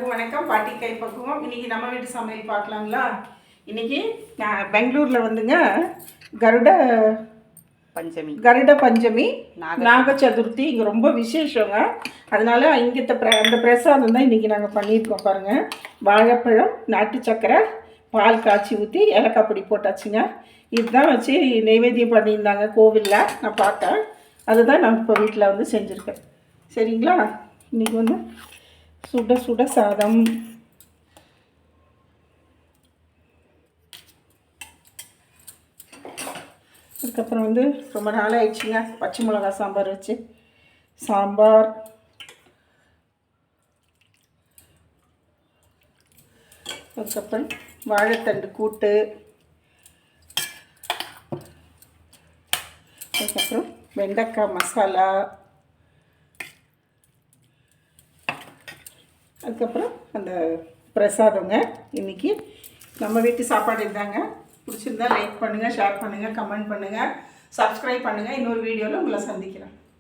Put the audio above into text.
வணக்கம். பாட்டி கை பக்குவம். இன்றைக்கி நம்ம வீட்டு சமையல் பார்க்கலாங்களா? இன்றைக்கி நான் பெங்களூரில் வந்துங்க கருட பஞ்சமி நாக சதுர்த்தி இங்கே ரொம்ப விசேஷங்க. அதனால் அந்த பிரசாதம் தான் இன்றைக்கி நாங்கள் பண்ணியிருக்கோம். பாருங்கள், வாழைப்பழம், நாட்டு சக்கரை, பால் காய்ச்சி ஊற்றி ஏலக்காய் பொடி போட்டாச்சுங்க. இதுதான் வச்சு நைவேத்தியம் பண்ணியிருந்தாங்க கோவிலில். நான் பார்த்தேன், அதுதான் நான் இப்போ வீட்டில் வந்து செஞ்சுருக்கேன். சரிங்களா? இன்றைக்கி வந்து சுட சுட சாதம், அதுக்கப்புறம் வந்து ரொம்ப நாள் ஆயிடுச்சுங்க பச்சை மிளகா சாம்பார் வச்சு. சாம்பார், அதுக்கப்புறம் வாழைத்தண்டு கூட்டு, அதுக்கப்புறம் வெண்டைக்காய் மசாலா, அதுக்கப்புறம் அந்த பிரசாதங்க. இன்றைக்கி நம்ம வீட்டு சாப்பாடு இருந்தாங்க. பிடிச்சிருந்தா லைக் பண்ணுங்கள், ஷேர் பண்ணுங்கள், கமெண்ட் பண்ணுங்கள், சப்ஸ்கிரைப் பண்ணுங்கள். இன்னொரு வீடியோவில் உங்களை சந்திக்கிறேன்.